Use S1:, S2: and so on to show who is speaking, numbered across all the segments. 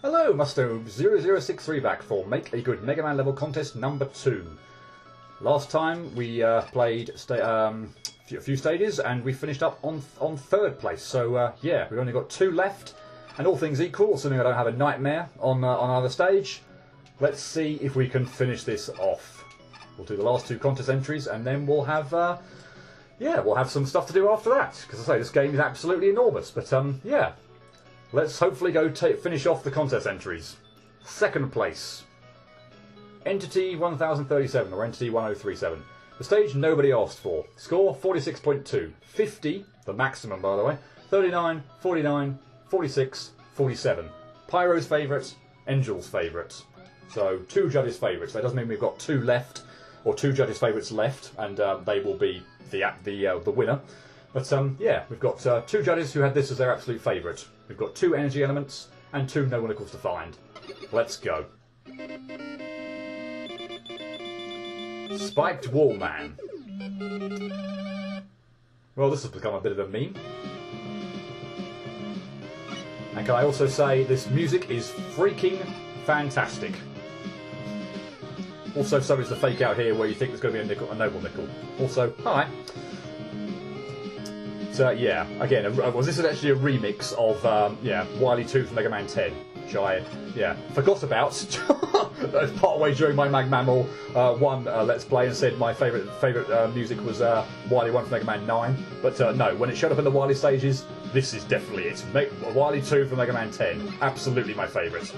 S1: Hello, Musto0063 back for Make a Good Mega Man Level Contest number 2. Last time we played a few stages and we finished up on third place. So yeah, we've only got 2 left, and all things equal, assuming I don't have a nightmare on either stage, let's see if we can finish this off. We'll do the last 2 contest entries, and then we'll have yeah, we'll have some stuff to do after that. Because I say this game is absolutely enormous. But yeah. Let's hopefully go finish off the contest entries. Second place. Entity 1037 or Entity 1037. The stage nobody asked for. Score 46.2. 50, the maximum by the way. 39, 49, 46, 47. Pyro's favourite, Angel's favourite. So 2 judges' favourites. That doesn't mean we've got 2 left, or 2 judges' favourites left, and they will be the winner. But yeah, we've got 2 judges who had this as their absolute favourite. We've got 2 energy elements and 2 no one equals to find. Let's go. Spiked Wall Man. Well, this has become a bit of a meme. And can I also say this music is freaking fantastic. Also, so is the fake out here where you think there's going to be a noble nickel. Also, hi. Yeah, again, this is actually a remix of yeah, Wily 2 from Mega Man 10, which I forgot about part way during my Mag Mammal 1 Let's Play, and said my favourite music was Wily 1 from Mega Man 9. But no, when it showed up in the Wily stages, this is definitely it. Wily 2 from Mega Man 10, absolutely my favourite.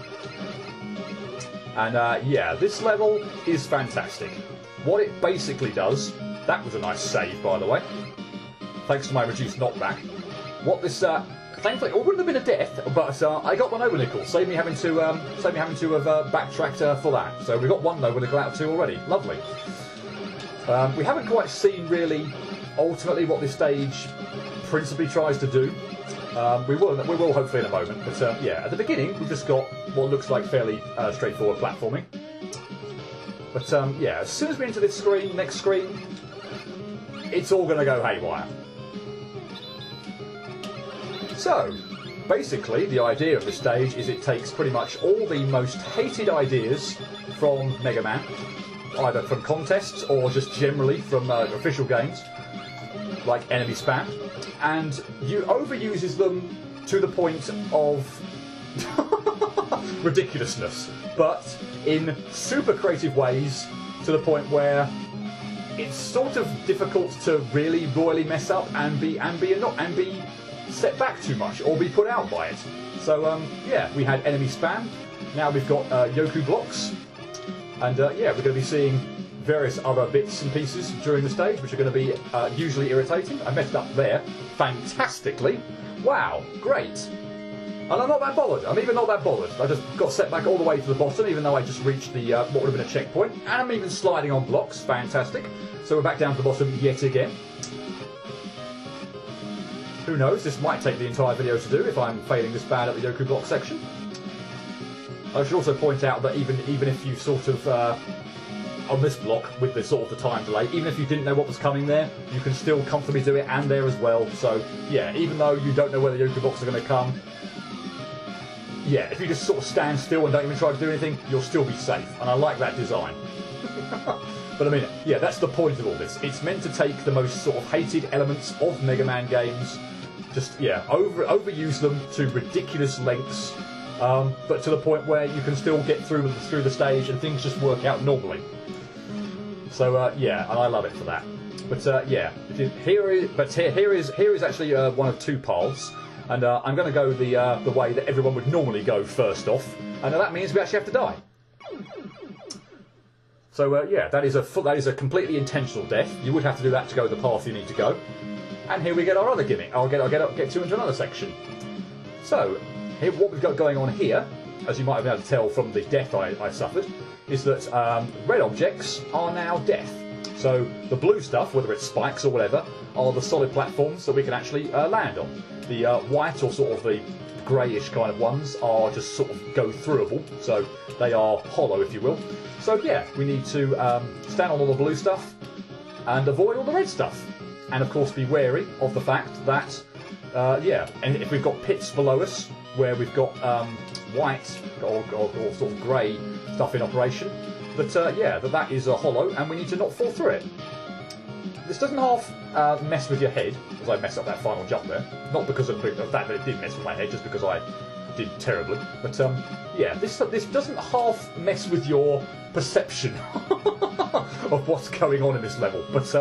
S1: And yeah, this level is fantastic. What it basically does, that was a nice save by the way. Thanks to my reduced knockback. What this, thankfully, it wouldn't have been a death, but I got 1 Overnickel. Saved me having to have backtracked for that. So we got 1 Overnickel out of 2 already. Lovely. We haven't quite seen really, ultimately, what this stage principally tries to do. We will hopefully in a moment. But yeah, at the beginning we've just got what looks like fairly straightforward platforming. But yeah, as soon as we're into this next screen, it's all going to go haywire. So, basically, the idea of this stage is it takes pretty much all the most hated ideas from Mega Man, either from contests or just generally from official games, like enemy spam, and overuses them to the point of ridiculousness, but in super creative ways, to the point where it's sort of difficult to really royally mess up and be set back too much or be put out by it. So yeah, we had enemy spam. Now we've got Yoku blocks, and yeah, we're going to be seeing various other bits and pieces during the stage, which are going to be usually irritating. I messed up there fantastically. Wow, great. And I'm not that bothered. I'm even not that bothered. I just got set back all the way to the bottom, even though I just reached the what would have been a checkpoint. And I'm even sliding on blocks. Fantastic. So we're back down to the bottom yet again. Who knows? This might take the entire video to do if I'm failing this bad at the Yoku block section. I should also point out that even if you sort of on this block with the sort of the time delay, even if you didn't know what was coming there, you can still comfortably do it and there as well. So yeah, even though you don't know where the Yoku blocks are going to come, yeah, if you just sort of stand still and don't even try to do anything, you'll still be safe. And I like that design. But I mean, yeah, that's the point of all this. It's meant to take the most sort of hated elements of Mega Man games, just, yeah, overuse them to ridiculous lengths, but to the point where you can still get through the stage and things just work out normally. So, yeah, and I love it for that. But, yeah, here is actually one of 2 paths, and I'm going to go the way that everyone would normally go first off, and that means we actually have to die. So yeah, that is a completely intentional death. You would have to do that to go the path you need to go. And here we get our other gimmick. I'll get to into another section. So here, what we've got going on here, as you might have been able to tell from the death I suffered, is that red objects are now death. So the blue stuff, whether it's spikes or whatever, are the solid platforms that we can actually land on. The white or sort of the greyish kind of ones are just sort of go throughable, so they are hollow, if you will. So yeah, we need to stand on all the blue stuff and avoid all the red stuff. And of course be wary of the fact that yeah, and if we've got pits below us where we've got white or sort of grey stuff in operation, that yeah, that is hollow, and we need to not fall through it. This doesn't half mess with your head, as I mess up that final jump there. Not because of the fact that it did mess with my head, just because I did terribly. But yeah, this doesn't half mess with your perception of what's going on in this level. But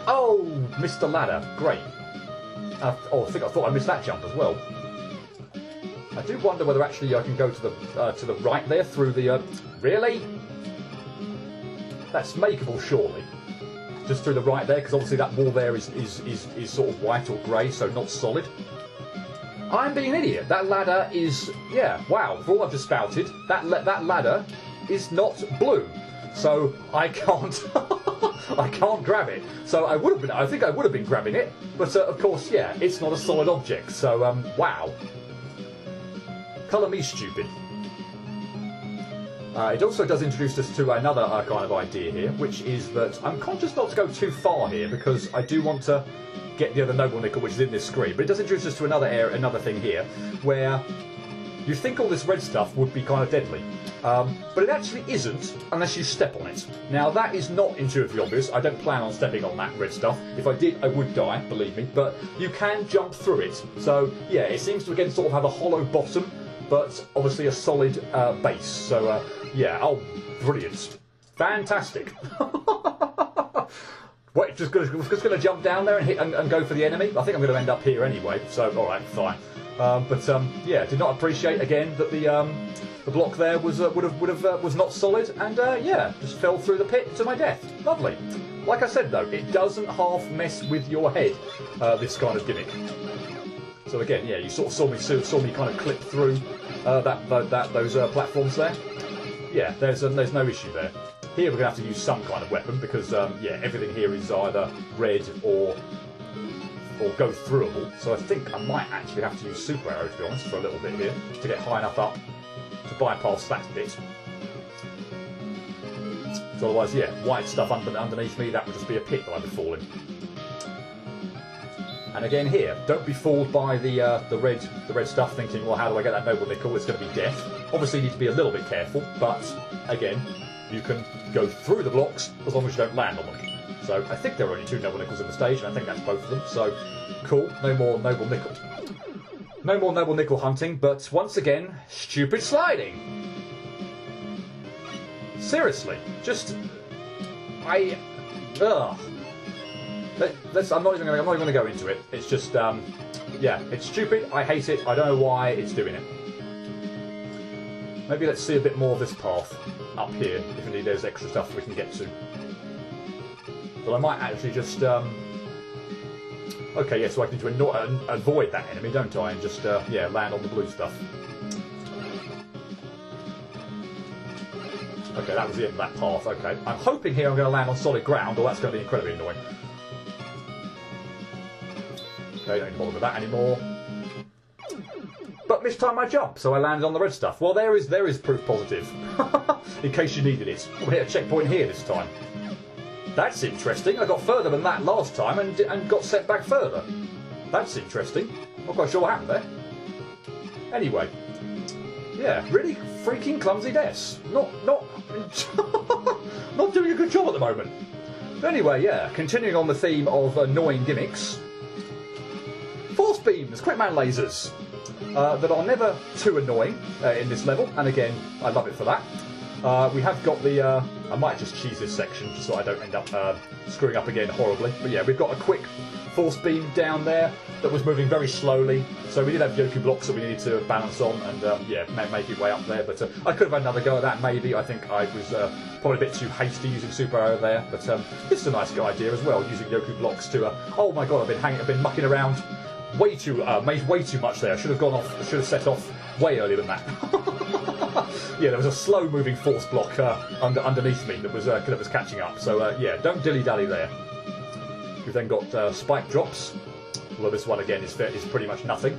S1: oh, missed the ladder, great. Oh, I thought I missed that jump as well. I do wonder whether actually I can go to the right there through the. Really? That's makeable, surely. Just through the right there, because obviously that wall there is sort of white or grey, so not solid. I'm being an idiot. That ladder is, yeah, wow. For all I've just spouted, that ladder is not blue, so I can't I can't grab it. So I think I would have been grabbing it, but of course, yeah, it's not a solid object. So wow. Colour me stupid. It also does introduce us to another kind of idea here, which is that I'm conscious not to go too far here because I do want to get the other noble nickel, which is in this screen. But it does introduce us to another thing here, where you think all this red stuff would be kind of deadly, but it actually isn't unless you step on it. Now that is not intuitively obvious. I don't plan on stepping on that red stuff. If I did, I would die, believe me. But you can jump through it. So yeah, it seems to again sort of have a hollow bottom, but obviously a solid base. So yeah, oh, brilliant, fantastic. Wait, just gonna jump down there and hit and go for the enemy. I think I'm going to end up here anyway. So all right, fine. But yeah, did not appreciate again that the block there was was not solid, and yeah, just fell through the pit to my death. Lovely. Like I said though, it doesn't half mess with your head. This kind of gimmick. So again, yeah, you sort of saw me kind of clip through those platforms there. Yeah, there's no issue there. Here we're going to have to use some kind of weapon because yeah, everything here is either red or go throughable. So I think I might actually have to use super arrow, to be honest, for a little bit here to get high enough up to bypass that bit. So otherwise, yeah, white stuff underneath me, that would just be a pit that I'd be falling. And again here, don't be fooled by the red stuff thinking, well, how do I get that noble nickel? It's going to be death. Obviously you need to be a little bit careful, but again, you can go through the blocks as long as you don't land on them. So I think there are only 2 noble nickels in the stage, and I think that's both of them. So cool, no more noble nickel. No more noble nickel hunting, but once again, stupid sliding. Seriously, just ugh. I'm not even going to go into it. It's just yeah, it's stupid. I hate it. I don't know why it's doing it. Maybe let's see a bit more of this path up here, if indeed there's extra stuff we can get to. But I might actually just okay, yeah, so I need to avoid that enemy, don't I? And just yeah, land on the blue stuff. Okay, that was the end of that path. Okay, I'm hoping here I'm going to land on solid ground, or that's going to be incredibly annoying. Okay, don't need to bother with that anymore. But mistimed my jump, so I landed on the red stuff. Well, there is proof positive, in case you needed it. We'll hit a checkpoint here this time. That's interesting. I got further than that last time and got set back further. That's interesting. Not quite sure what happened there. Anyway, yeah, really freaking clumsy deaths. Not not doing a good job at the moment. But anyway, yeah, continuing on the theme of annoying gimmicks. Force beams, quickman lasers. That are never too annoying in this level, and again, I love it for that. We have got the, I might just cheese this section just so I don't end up screwing up again horribly, but yeah, we've got a quick force beam down there that was moving very slowly, so we did have Yoku blocks that we needed to balance on and yeah, make it way up there, but I could have had another go at that maybe. I think I was probably a bit too hasty using super arrow there, but this is a nice idea as well, using Yoku blocks to, oh my god, I've been mucking around way too much there. I should have set off way earlier than that. Yeah, there was a slow-moving force block underneath me that was catching up. So yeah, don't dilly-dally there. We've then got spike drops, although this one again is pretty much nothing.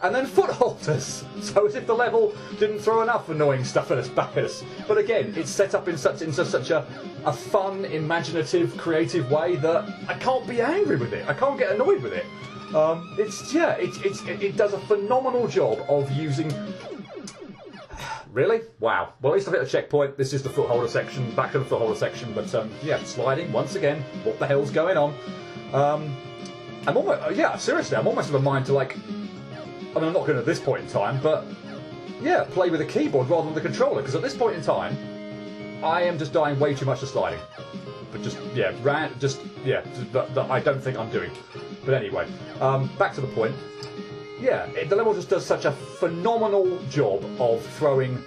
S1: And then footholders. So as if the level didn't throw enough annoying stuff at us back at us. But again, it's set up in such a fun, imaginative, creative way that I can't be angry with it. I can't get annoyed with it. It does a phenomenal job of using. Really? Wow. Well, at least I've hit a checkpoint. This is the footholder section, back of the footholder section. But yeah, sliding once again. What the hell's going on? I'm almost, seriously, I'm almost of a mind to like. I mean, I'm not going to at this point in time, but yeah, play with a keyboard rather than the controller. Because at this point in time, I am just dying way too much to sliding. But that I don't think I'm doing. But anyway, back to the point. Yeah, the level just does such a phenomenal job of throwing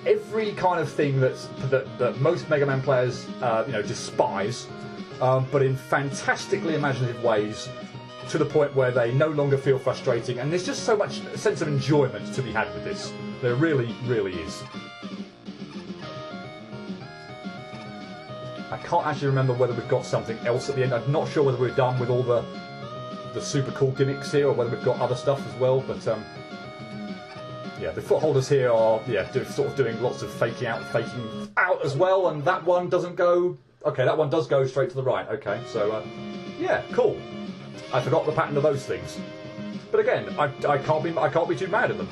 S1: every kind of thing that most Mega Man players despise, but in fantastically imaginative ways, to the point where they no longer feel frustrating, and there's just so much sense of enjoyment to be had with this. There really, really is. I can't actually remember whether we've got something else at the end. I'm not sure whether we're done with all the super cool gimmicks here, or whether we've got other stuff as well. But yeah, the footholders here are sort of doing lots of faking out as well. And that one doesn't go. Okay, that one does go straight to the right. Okay, so yeah, cool. I forgot the pattern of those things. But again, I can't be too mad at them.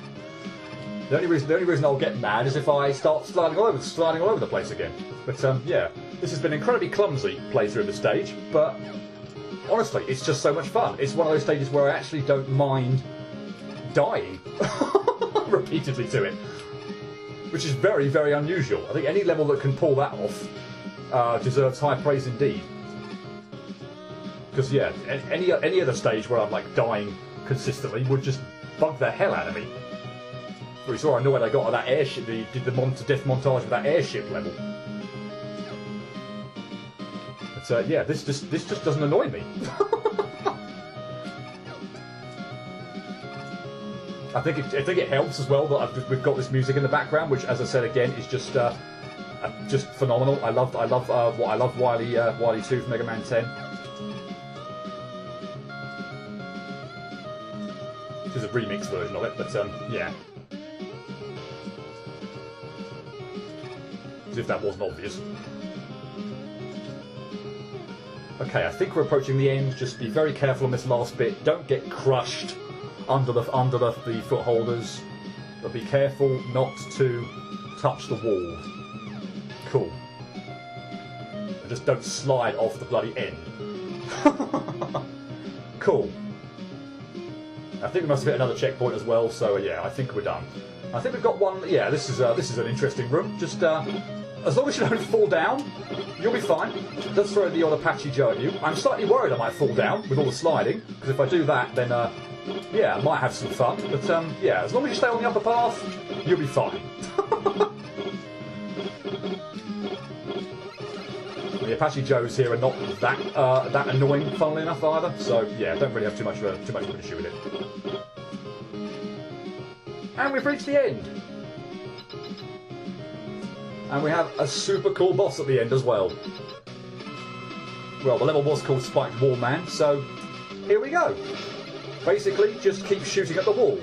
S1: The only reason I'll get mad is if I start sliding all over the place again. But yeah, this has been an incredibly clumsy playthrough of the stage, but honestly, it's just so much fun. It's one of those stages where I actually don't mind dying repeatedly to it, which is very, very unusual. I think any level that can pull that off deserves high praise indeed. Because yeah, any other stage where I'm like dying consistently would just bug the hell out of me. We saw I know where they got that airship. They did the death montage of that airship level. But yeah, this just doesn't annoy me. I think it helps as well that we've got this music in the background, which, as I said again, is just phenomenal. I love Wily 2 from Mega Man 10. This is a remix version of it, but yeah. As if that wasn't obvious. Okay, I think we're approaching the end. Just be very careful on this last bit. Don't get crushed under the footholders. But be careful not to touch the wall. Cool. And just don't slide off the bloody end. Cool. I think we must have hit another checkpoint as well. So yeah, I think we're done. I think we've got one. Yeah, this is an interesting room. Just as long as you don't fall down, you'll be fine. It does throw the odd Apache Joe at you. I'm slightly worried I might fall down with all the sliding, because if I do that, then yeah, I might have some fun. But yeah, as long as you stay on the upper path, you'll be fine. The Apache Joes here are not that annoying, funnily enough, either. So yeah, don't really have too much of an issue with it. And we've reached the end. And we have a super cool boss at the end as well. Well, the level was called Spiked Wall Man, so here we go. Basically, just keep shooting at the wall.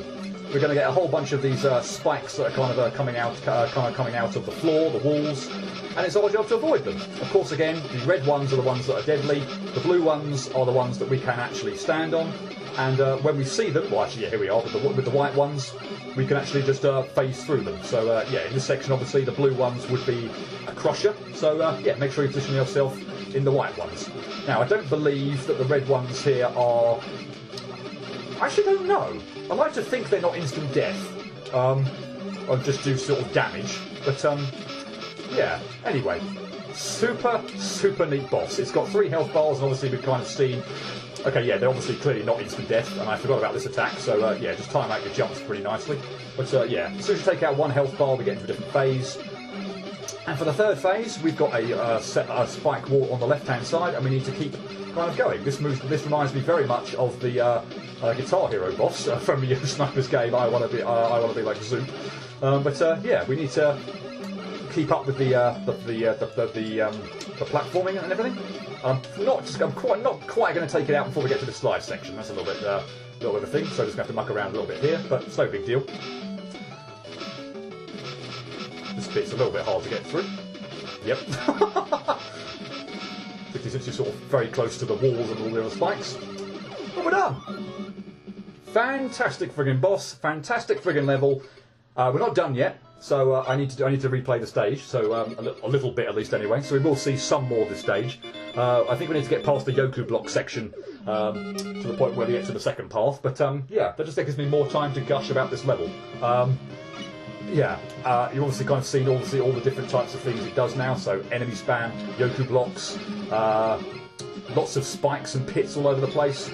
S1: We're going to get a whole bunch of these spikes that are kind of coming out of the floor, the walls, and it's our job to avoid them. Of course, again, the red ones are the ones that are deadly. The blue ones are the ones that we can actually stand on. And when we see them, well, actually, yeah, here we are with the white ones. We can actually just phase through them. So yeah, in this section, obviously, the blue ones would be a crusher. So yeah, make sure you position yourself in the white ones. Now, I don't believe that the red ones here are. I actually don't know. I like to think they're not instant death, or just do sort of damage. But yeah. Anyway, super neat boss. It's got 3 health bars, and obviously we've kind of seen. Okay, yeah, they're obviously clearly not instant death, and I forgot about this attack, so yeah, just time out your jumps pretty nicely. But yeah, as soon as you take out 1 health bar, we get into a different phase. And for the 3rd phase, we've got a spike wall on the left-hand side, and we need to keep kind of going. This reminds me very much of the Guitar Hero boss from the Sniper's game. I want to be like Zoop. But yeah, we need to keep up with the platforming and everything. I'm not quite going to take it out before we get to the slide section. That's a little bit of a thing. So I'm just going to have to muck around a little bit here, but it's no big deal. This bit's a little bit hard to get through. Yep. Particularly since you're sort of very close to the walls and all the other spikes. But we're done. Fantastic friggin' boss, fantastic friggin' level. We're not done yet, so I need to replay the stage. So a little bit at least anyway. So we will see some more of this stage. I think we need to get past the Yoku block section to the point where we get to the second path. But yeah, that just gives me more time to gush about this level. Yeah, you've obviously kind of seen all the different types of things it does now. So enemy spam, Yoku blocks, lots of spikes and pits all over the place.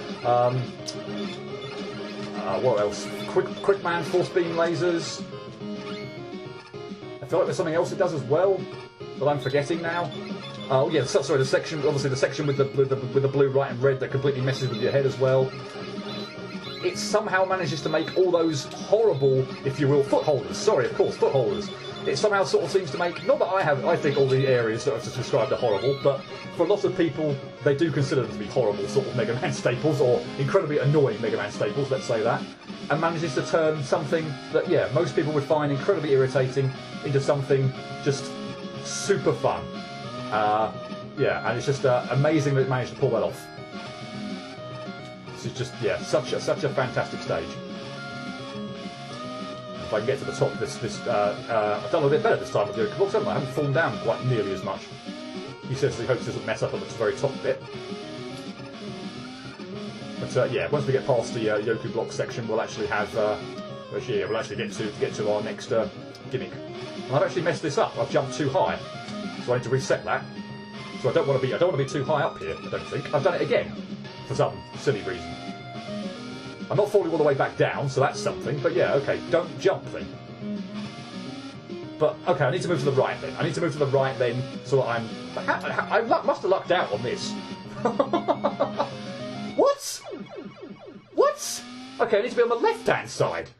S1: What else? Quick man, force beam lasers. I feel like there's something else it does as well that I'm forgetting now. Oh yeah, sorry, the section with the blue, white, and red that completely messes with your head as well. It somehow manages to make all those horrible, if you will, footholders. Sorry, of course, footholders. It somehow sort of seems to make, not that I think all the areas that I've just described are horrible, but for a lot of people, they do consider them to be horrible sort of Mega Man staples, or incredibly annoying Mega Man staples, let's say that, and manages to turn something that, yeah, most people would find incredibly irritating into something just super fun. Yeah, and it's just amazing that it managed to pull that off. This is just, yeah, such a fantastic stage. If I can get to the top of this, I've done a bit better this time with the Yoku blocks, haven't I? I haven't fallen down quite nearly as much. He says he hopes he doesn't mess up on the very top bit. But yeah, once we get past the Yoku block section, we'll actually have, we'll actually get to our next gimmick. And I've actually messed this up. I've jumped too high, so I need to reset that. So I don't want to be too high up here. I don't think I've done it again for some silly reason. I'm not falling all the way back down, so that's something. But yeah, okay, don't jump then. But okay, I need to move to the right then. So that I must have lucked out on this. What? What? Okay, I need to be on the left-hand side.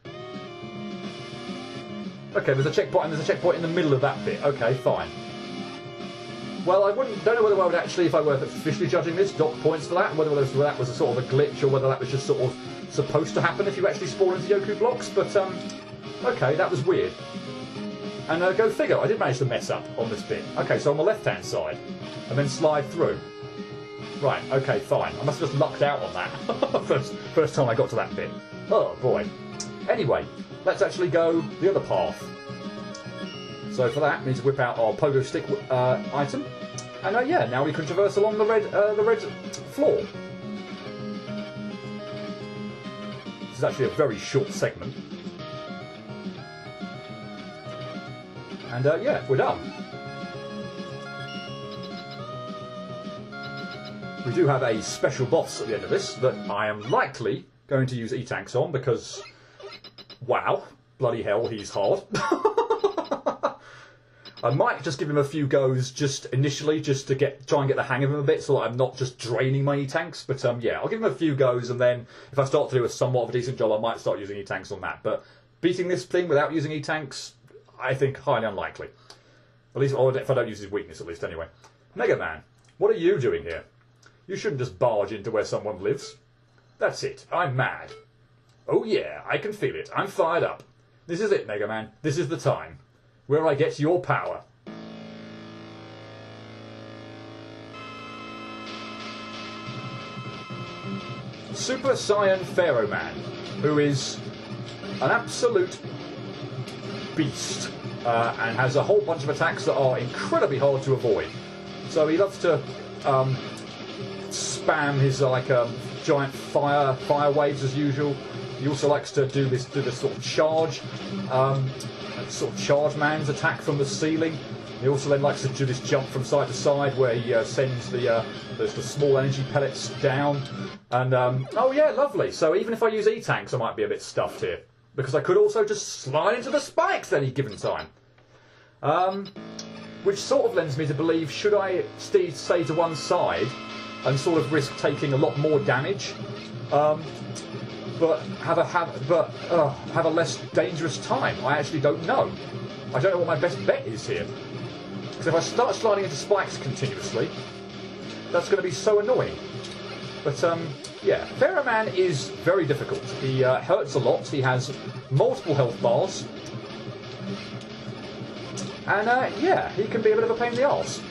S1: Okay, there's a checkpoint, and there's a checkpoint in the middle of that bit. Okay, fine. Well, don't know whether I would actually, if I were officially judging this, dock points for that, whether that was a sort of a glitch, or whether that was just sort of supposed to happen if you actually spawn into Yoku blocks, but okay, that was weird. And go figure, I did manage to mess up on this bit. Okay, so on the left-hand side, and then slide through. Right, okay, fine. I must have just lucked out on that first time I got to that bit. Oh, boy. Anyway, let's actually go the other path. So for that, we need to whip out our pogo stick item. And yeah, now we can traverse along the red floor. This is actually a very short segment. And yeah, we're done. We do have a special boss at the end of this that I am likely going to use E-Tanks on because, wow, bloody hell, he's hard. I might just give him a few goes just initially, just to try and get the hang of him a bit, so that I'm not just draining my E-Tanks. But yeah, I'll give him a few goes, and then if I start to do a somewhat of a decent job, I might start using E-Tanks on that. But beating this thing without using E-Tanks, I think highly unlikely. At least, or if I don't use his weakness, at least anyway. Mega Man, what are you doing here? You shouldn't just barge into where someone lives. That's it. I'm mad. Oh yeah, I can feel it. I'm fired up. This is it, Mega Man. This is the time. Where I get your power. Super Saiyan Pharaoh Man, who is an absolute beast and has a whole bunch of attacks that are incredibly hard to avoid. So he loves to spam his giant fire waves as usual. He also likes to do this sort of charge. Sort of charge man's attack from the ceiling. He also then likes to do this jump from side to side where he sends the small energy pellets down. And oh yeah, lovely. So even if I use E-Tanks, I might be a bit stuffed here because I could also just slide into the spikes at any given time. Which sort of lends me to believe, should I stay to one side and sort of risk taking a lot more damage, but have a less dangerous time? I actually don't know. I don't know what my best bet is here. Because if I start sliding into spikes continuously, that's going to be so annoying. But yeah, Pharaoh Man is very difficult. He hurts a lot. He has multiple health bars. And yeah, he can be a bit of a pain in the arse.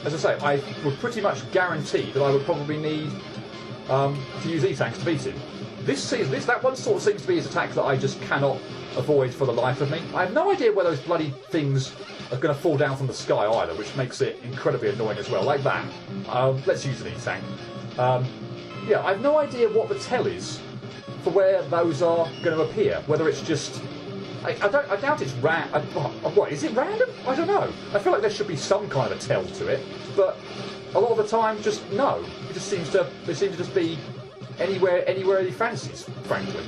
S1: As I say, I would pretty much guarantee that I would probably need to use E-tanks to beat him. That one sort of seems to be his attack that I just cannot avoid for the life of me. I have no idea where those bloody things are going to fall down from the sky either, which makes it incredibly annoying as well. Like that. Let's use an E-tank. Yeah, I have no idea what the tell is for where those are going to appear. Whether it's just... I doubt it's what, is it random? I don't know. I feel like there should be some kind of a tell to it, but a lot of the time, just no. It seems to just be anywhere he fancies, frankly.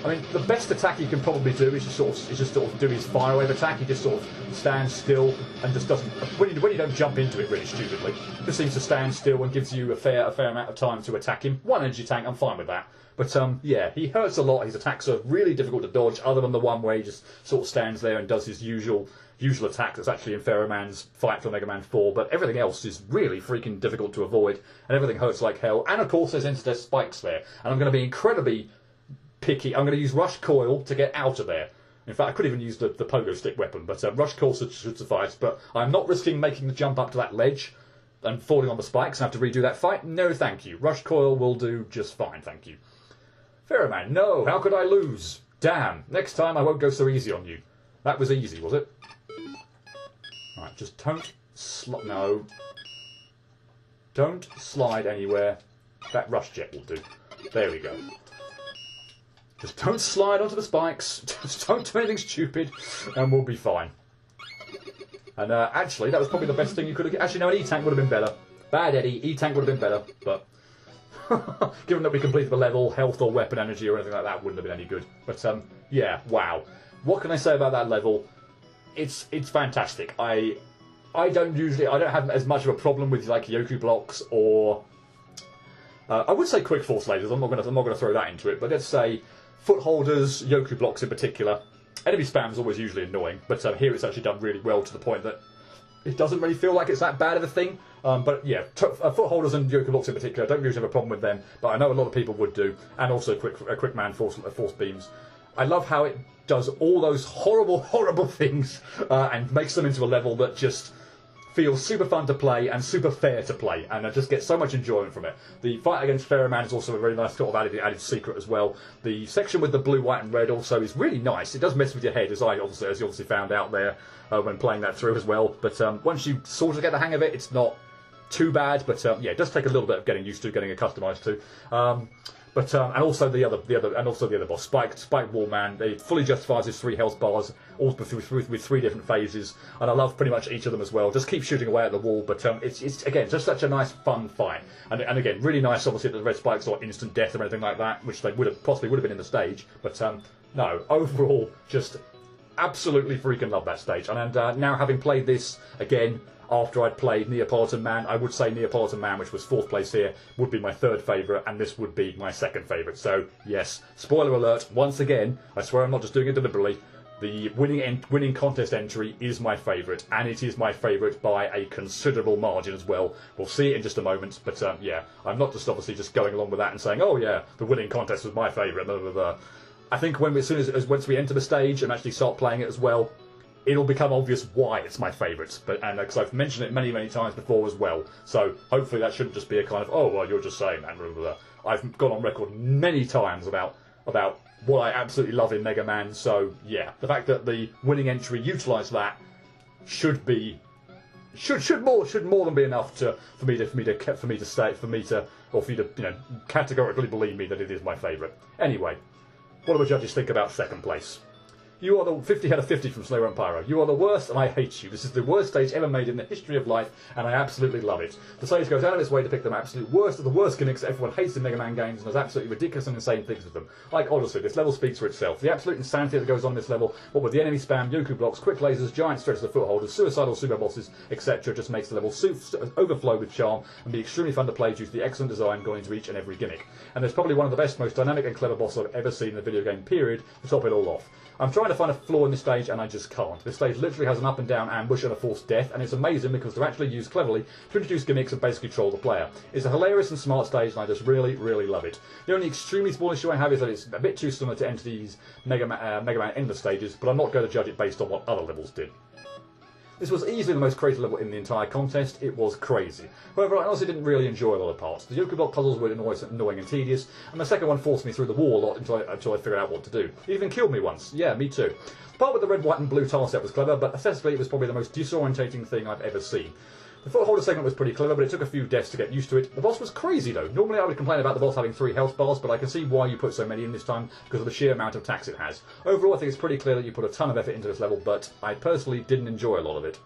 S1: I mean, the best attack he can probably do is just sort of do his fire wave attack. He just sort of stands still and just doesn't. When you don't jump into it really stupidly, just seems to stand still and gives you a fair amount of time to attack him. One energy tank, I'm fine with that. But yeah, he hurts a lot. His attacks are really difficult to dodge, other than the one where he just sort of stands there and does his usual attack that's actually in Pharaoh Man's fight for Mega Man 4. But everything else is really freaking difficult to avoid, and everything hurts like hell. And of course, there's interdeath spikes there, and I'm going to be incredibly picky. I'm going to use Rush Coil to get out of there. In fact, I could even use the pogo stick weapon, but Rush Coil should suffice. But I'm not risking making the jump up to that ledge and falling on the spikes and have to redo that fight. No, thank you. Rush Coil will do just fine, thank you. Pharaoh Man, no, how could I lose? Damn, next time I won't go so easy on you. That was easy, was it? Right, just don't no. Don't slide anywhere. That rush jet will do. There we go. Just don't slide onto the spikes. Just don't do anything stupid, and we'll be fine. And actually, that was probably the best thing you could have... Actually, no, an E-tank would have been better. Bad Eddie, E-tank would have been better, but... given that we completed the level, health or weapon energy or anything like that wouldn't have been any good. But yeah, wow. What can I say about that level? It's fantastic. I don't have as much of a problem with like Yoku blocks or I would say quick force lasers. I'm not gonna throw that into it. But let's say footholders, Yoku blocks in particular. Enemy spam is always usually annoying, but here it's actually done really well to the point that it doesn't really feel like it's that bad of a thing. But yeah, footholders and Yoku blocks in particular, I don't usually have a problem with them, but I know a lot of people would do, and also quick man force beams. I love how it does all those horrible things and makes them into a level that just feels super fun to play and super fair to play, and I just get so much enjoyment from it. The fight against Pharaoh Man is also a very nice sort of added secret as well. The section with the blue, white and red also is really nice. It does mess with your head, as you obviously found out there when playing that through as well. But once you sort of get the hang of it, it's not too bad. But yeah, it does take a little bit of getting used to, getting accustomed to. And also the other boss, Spike Wall Man. It fully justifies his 3 health bars, all with 3 different phases, and I love pretty much each of them as well. Just keep shooting away at the wall, but it's again just such a nice fun fight, and again really nice. Obviously, that the red spikes are instant death or anything like that, which they possibly would have been in the stage, but no. Overall, just absolutely freaking love that stage, and now having played this again. After I'd played Neapolitan Man, I would say Neapolitan Man, which was 4th place here, would be my 3rd favourite, and this would be my 2nd favourite. So, yes, spoiler alert, once again, I swear I'm not just doing it deliberately, the winning contest entry is my favourite, and it is my favourite by a considerable margin as well. We'll see it in just a moment, but yeah, I'm not just obviously just going along with that and saying, oh yeah, the winning contest was my favourite, blah, blah, blah. I think once we enter the stage and actually start playing it as well, it'll become obvious why it's my favourite, because I've mentioned it many times before as well. So hopefully that shouldn't just be a kind of, oh well, you're just saying that. Blah, blah, blah. I've gone on record many times about what I absolutely love in Mega Man. So yeah, the fact that the winning entry utilised that should more than be enough for you to categorically believe me that it is my favourite. Anyway, what do the judges think about 2nd place? You are the 50 out of 50 from Slayer and Pyro. You are the worst, and I hate you. This is the worst stage ever made in the history of life, and I absolutely love it. The stage goes out of its way to pick them absolute worst of the worst gimmicks that everyone hates in Mega Man games, and does absolutely ridiculous and insane things with them. Like, honestly, this level speaks for itself. The absolute insanity that goes on in this level, what with the enemy spam, Yoku blocks, quick lasers, giant stretches of footholders, suicidal super bosses, etc., just makes the level overflow with charm and be extremely fun to play due to the excellent design going into each and every gimmick. And there's probably one of the best, most dynamic and clever bosses I've ever seen in a video game, period, to top it all off. I'm trying to find a flaw in this stage, and I just can't. This stage literally has an up and down ambush and a forced death, and it's amazing because they're actually used cleverly to introduce gimmicks and basically troll the player. It's a hilarious and smart stage, and I just really love it. The only extremely small issue I have is that it's a bit too similar to Entity's Mega Man endless stages, but I'm not going to judge it based on what other levels did. This was easily the most creative level in the entire contest. It was crazy. However, I honestly didn't really enjoy a lot of parts. The Yoku block puzzles were annoying and tedious, and the second one forced me through the wall a lot until I figured out what to do. It even killed me once. Yeah, me too. The part with the red, white and blue tile set was clever, but essentially it was probably the most disorientating thing I've ever seen. The foot holder segment was pretty clever, but it took a few deaths to get used to it. The boss was crazy though. Normally I would complain about the boss having 3 health bars, but I can see why you put so many in this time because of the sheer amount of attacks it has. Overall I think it's pretty clear that you put a ton of effort into this level, but I personally didn't enjoy a lot of it.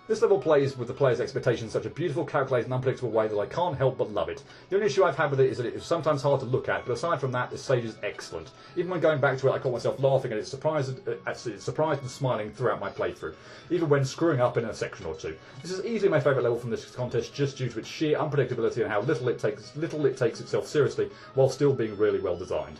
S1: This level plays with the player's expectations in such a beautiful, calculated and unpredictable way that I can't help but love it. The only issue I've had with it is that it is sometimes hard to look at, but aside from that, this stage is excellent. Even when going back to it, I caught myself laughing and it's surprised and smiling throughout my playthrough, even when screwing up in a section or two. This is easily my favourite level from this contest just due to its sheer unpredictability and how little it takes itself seriously while still being really well designed.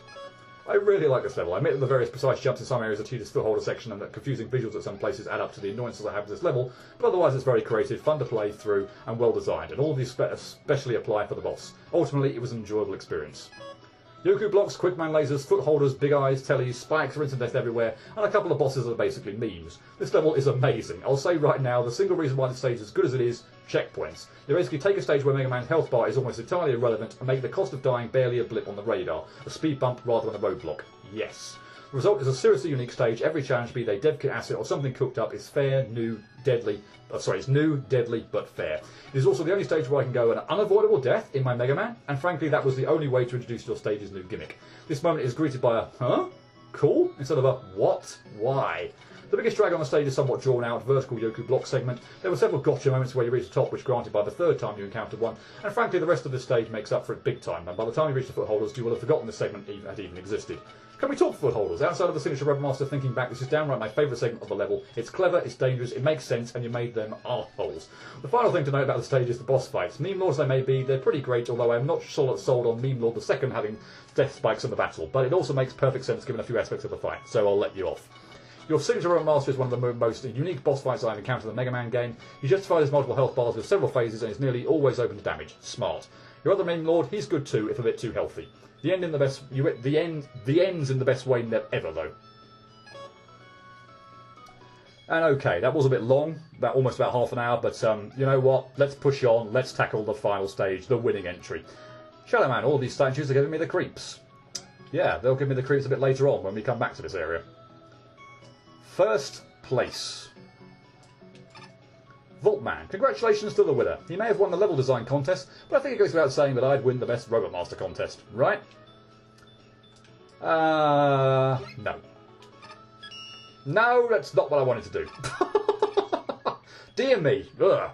S1: I really like this level. I admit that the various precise jumps in some areas are tedious foot holder section and that confusing visuals at some places add up to the annoyances I have with this level, but otherwise it's very creative, fun to play through and well designed, and all of these especially apply for the boss. Ultimately, it was an enjoyable experience. Yoku blocks, quickman lasers, foot holders, big eyes, tellies, spikes, rinse and death everywhere, and a couple of bosses that are basically memes. This level is amazing. I'll say right now, the single reason why this stage is as good as it is, checkpoints. You basically take a stage where Mega Man's health bar is almost entirely irrelevant and make the cost of dying barely a blip on the radar, a speed bump rather than a roadblock. Yes. The result is a seriously unique stage. Every challenge, be they dev kit asset or something cooked up, is fair, new, deadly. It's new, deadly, but fair. It is also the only stage where I can go an unavoidable death in my Mega Man, and frankly that was the only way to introduce your stage's new gimmick. This moment is greeted by a, huh? Cool? Instead of a, what? Why? The biggest drag on the stage is somewhat drawn out, vertical Yoku block segment. There were several gotcha moments where you reach the top, which granted by the third time you encountered one, and frankly the rest of this stage makes up for it big time, and by the time you reach the footholders you will have forgotten this segment had even existed. Can we talk footholders? Outside of the signature Rebel Master, thinking back, this is downright my favourite segment of the level. It's clever, it's dangerous, it makes sense, and you made them arseholes. The final thing to note about the stage is the boss fights. Meme lords they may be, they're pretty great, although I'm not sold on Meme Lord the second having death spikes in the battle, but it also makes perfect sense given a few aspects of the fight, so I'll let you off. Your signature Rebel Master is one of the most unique boss fights I've encountered in the Mega Man game. He justifies his multiple health bars with several phases and is nearly always open to damage. Smart. Your other Meme Lord, he's good too, if a bit too healthy. The end's in the best way ever, though. And okay, that was a bit long, almost about half an hour, but you know what? Let's push on, let's tackle the final stage, the winning entry. Shadow Man, all these statues are giving me the creeps. Yeah, they'll give me the creeps a bit later on when we come back to this area. First place. Vaultman, congratulations to the winner. He may have won the level design contest, but I think it goes without saying that I'd win the best Robot Master contest, right? No. No, that's not what I wanted to do. Dear me. Ugh.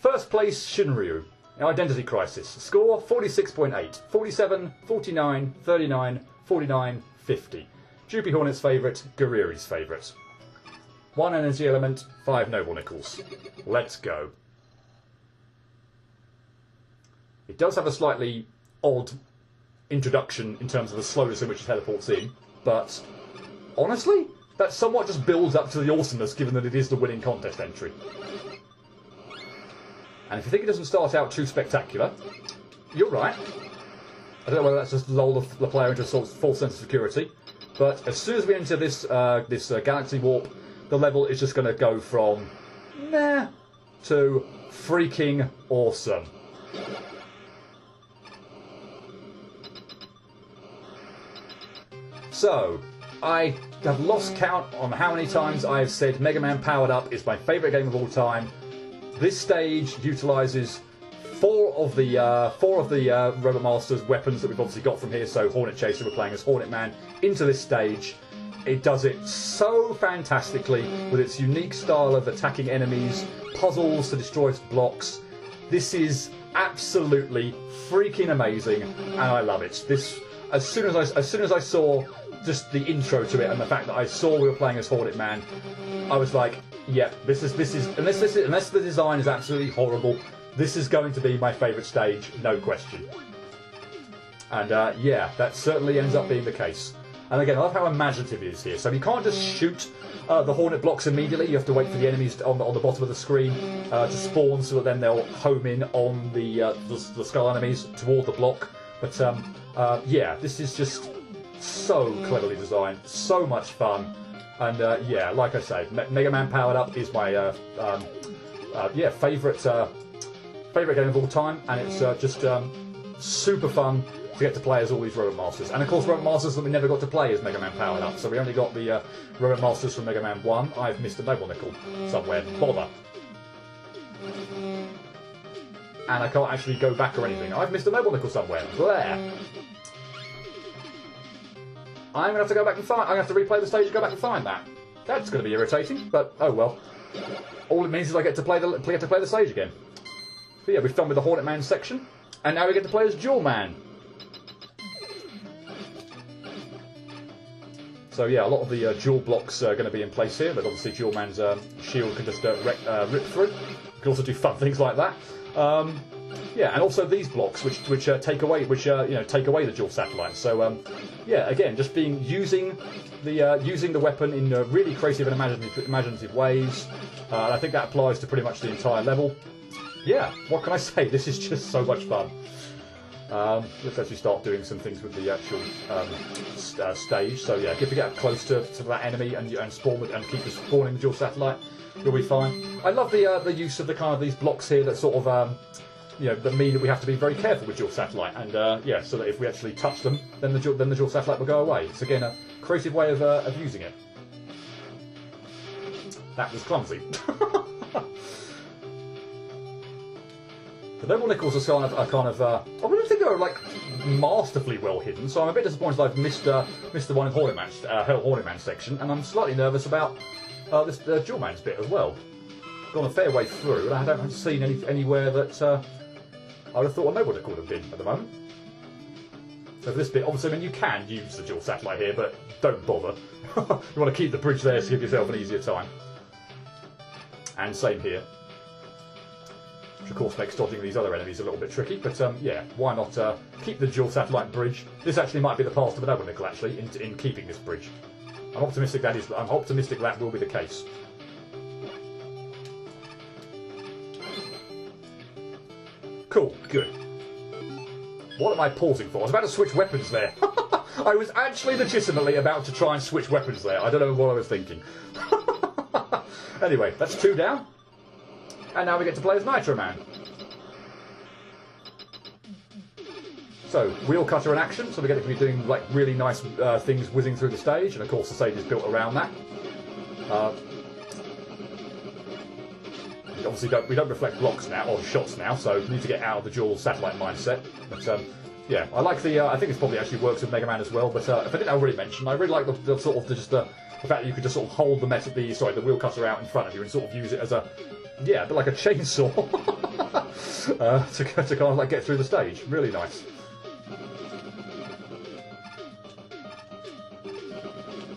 S1: First place, Shinryu. Identity Crisis. Score, 46.8. 47, 49, 39, 49, 50. Droopy Hornet's favourite, Gariri's favourite. 1 energy element, 5 noble nickels. Let's go. It does have a slightly odd introduction in terms of the slowness in which it teleports in, but honestly, that somewhat just builds up to the awesomeness given that it is the winning contest entry. And if you think it doesn't start out too spectacular, you're right. I don't know whether that's just lull the player into a sort of false sense of security, but as soon as we enter this galaxy warp, the level is just going to go from meh to freaking awesome. So, I have lost count on how many times I have said Mega Man Powered Up is my favourite game of all time. This stage utilises four of the Robot Master's weapons that we've obviously got from here. So Hornet Chaser, we're playing as Hornet Man, into this stage. It does it so fantastically with its unique style of attacking enemies, puzzles to destroy blocks. This is absolutely freaking amazing, and I love it. This, as soon as I saw just the intro to it and the fact that I saw we were playing as Hornet Man, I was like, yeah, this is unless the design is absolutely horrible, this is going to be my favourite stage, no question. And yeah, that certainly ends up being the case. And again, I love how imaginative it is here. So you can't just shoot the Hornet blocks immediately. You have to wait for the enemies on the bottom of the screen to spawn, so that then they'll home in on the skull enemies toward the block. But yeah, this is just so cleverly designed, so much fun. And yeah, like I say, Mega Man Powered Up is my favourite game of all time, and it's just super fun to get to play as all these Robot Masters. And of course, Robot Masters that we never got to play as Mega Man Powered Up, so we only got the Robot Masters from Mega Man 1. I've missed a Noble Nickel somewhere. Bother. And I can't actually go back or anything. I've missed a Noble Nickel somewhere. There. I'm going to have to go back and find... I'm going to have to replay the stage and go back and find that. That's going to be irritating, but oh well. All it means is I get to play the stage again. But yeah, we've done with the Hornet Man section, and now we get to play as Jewel Man. So yeah, a lot of the jewel blocks are going to be in place here, but obviously Jewel Man's shield can just rip through. You can also do fun things like that. Yeah, and also these blocks, which take away the dual satellites. So yeah, again, just using the weapon in really creative and imaginative ways. And I think that applies to pretty much the entire level. Yeah, what can I say? This is just so much fun. Let's actually start doing some things with the actual stage. So yeah, if you get close to that enemy and spawn and keep spawning the dual satellite, you'll be fine. I love the use of the kind of these blocks here that sort of that mean that we have to be very careful with dual satellite, and yeah, so that if we actually touch them, then the dual satellite will go away. It's again a creative way of using it. That was clumsy. The Noble Nickels are kind of I wouldn't think they were like masterfully well hidden, so I'm a bit disappointed I've missed the one in Hornet Man section, and I'm slightly nervous about this Jewel Man's bit as well. Gone a fair way through, and I haven't seen anywhere that I would have thought a Noble Nickel would have been at the moment. So for this bit, obviously, I mean, you can use the dual satellite here, but don't bother. You want to keep the bridge there to give yourself an easier time. And same here. Which of course makes dodging these other enemies a little bit tricky, but yeah, why not keep the dual satellite bridge? This actually might be the past of a Noble Nickel, actually, in keeping this bridge. I'm optimistic that will be the case. Cool, good. What am I pausing for? I was about to switch weapons there. I was actually legitimately about to try and switch weapons there. I don't know what I was thinking. Anyway, that's 2 down. And now we get to play as Nitro Man. So, wheel cutter in action, so we get to be doing like really nice things whizzing through the stage, and of course the stage is built around that. Obviously we don't reflect blocks now, or shots now, so we need to get out of the dual satellite mindset. But yeah, I like the. I think this probably actually works with Mega Man as well. But if I didn't already mention, I really like the sort of the fact that you could just sort of hold the wheel cutter out in front of you and sort of use it as a a bit like a chainsaw to kind of like get through the stage. Really nice.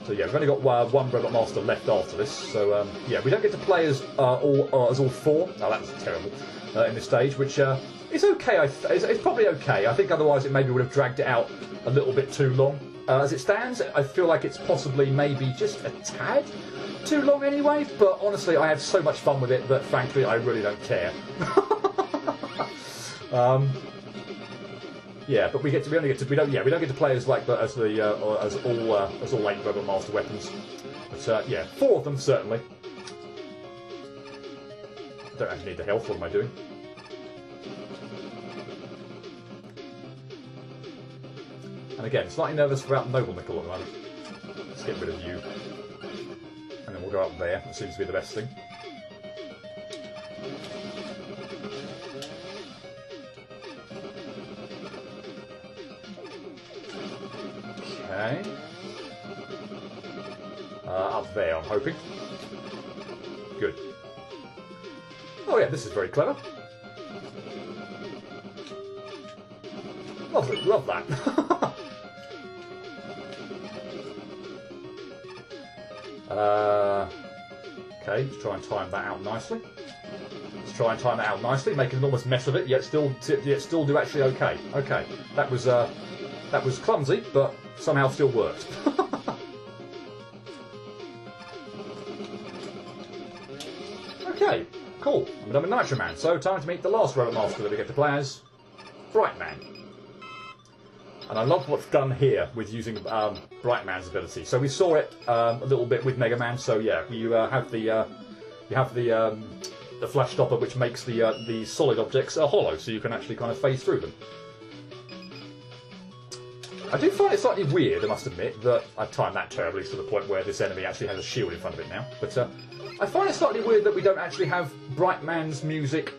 S1: So yeah, we've only got one Robot Master left after this. So yeah, we don't get to play as all 4. Oh, that's terrible in this stage, which is okay. It's probably okay. I think otherwise it maybe would have dragged it out a little bit too long. As it stands, I feel like it's possibly maybe just a tad too long anyway. But honestly, I have so much fun with it that frankly, I really don't care. Yeah, but we don't get to play as like as all 8 Robot Master weapons. But yeah, 4 of them certainly. I don't actually need the health. What am I doing? And again, slightly nervous about Noble Nickel at the moment. Let's get rid of you, and then we'll go up there. That seems to be the best thing. Okay. Up there, I'm hoping. Good. Oh yeah, this is very clever. Lovely, love that. Okay, let's try and time that out nicely. Make an enormous mess of it, yet still do actually okay. Okay, that was clumsy, but somehow still worked. Okay, cool. I'm done with Nitro Man, so time to meet the last Robot Master that we get to play as, Bright Man. And I love what's done here with using Brightman's ability. So we saw it a little bit with Mega Man. So yeah, you have the flash stopper, which makes the solid objects hollow, so you can actually kind of phase through them. I do find it slightly weird, I must admit, that I timed that terribly to the point where this enemy actually has a shield in front of it now. But I find it slightly weird that we don't actually have Brightman's music.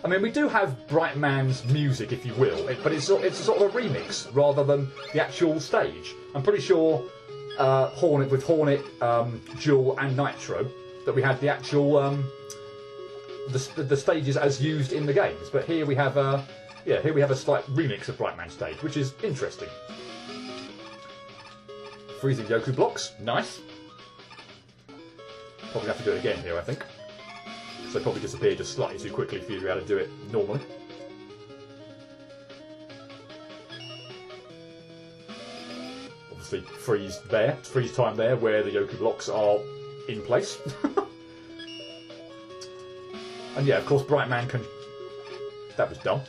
S1: I mean, we do have Brightman's music, if you will, but it's a sort of a remix rather than the actual stage. I'm pretty sure Hornet, Jewel, and Nitro, that we had the actual the stages as used in the games. But here we have a slight remix of Brightman's stage, which is interesting. Freezing Yoku blocks, nice. Probably have to do it again here, I think. So they probably disappear just slightly too quickly for you to be able to do it normally. Obviously, freeze time there, where the Yoku blocks are in place. And yeah, of course, Brightman can... That was dumb.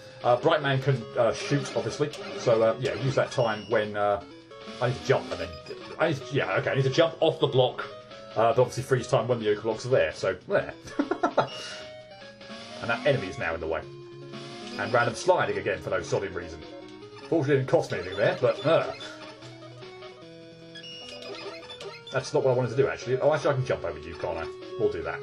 S1: Brightman can shoot, obviously. So yeah, use that time when I need to jump, and then I need to jump off the block. But obviously freeze time when the Yoku blocks are there. So there. And that enemy is now in the way. And random sliding again for no solid reason. Fortunately, it didn't cost me anything there, but that's not what I wanted to do, actually. Oh, actually, I can jump over you, can't I? We'll do that.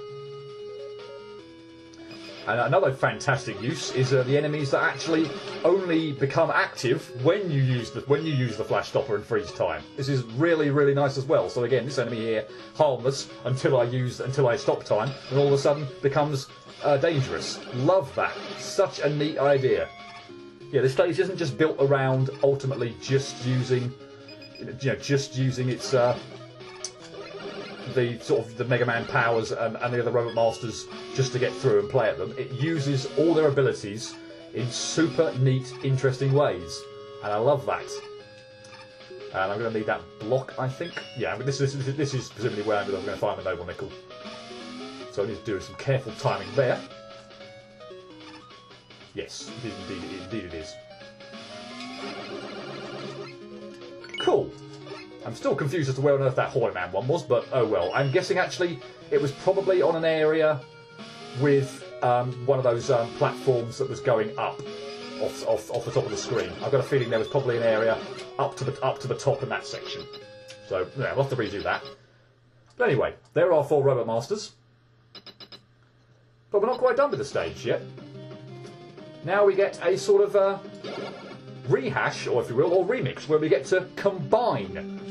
S1: And another fantastic use is the enemies that actually only become active when you use the flash stopper and freeze time. This is really, really nice as well. So again, this enemy here, harmless until I stop time, and all of a sudden becomes dangerous. Love that. Such a neat idea. Yeah, this stage isn't just built around ultimately just using its the sort of the Mega Man powers and the other Robot Masters just to get through and play at them. It uses all their abilities in super neat, interesting ways, and I love that. And I'm going to need that block, I think. Yeah, this is presumably where I'm going to find the Noble Nickel. So I need to do some careful timing there. Yes, indeed it is. Cool. I'm still confused as to where on earth that Hornet Man one was, but oh well. I'm guessing actually it was probably on an area with one of those platforms that was going up off the top of the screen. I've got a feeling there was probably an area up to the top in that section. So yeah, we'll have to redo that. But anyway, there are 4 Robot Masters. But we're not quite done with the stage yet. Now we get a sort of rehash, or if you will, or remix, where we get to combine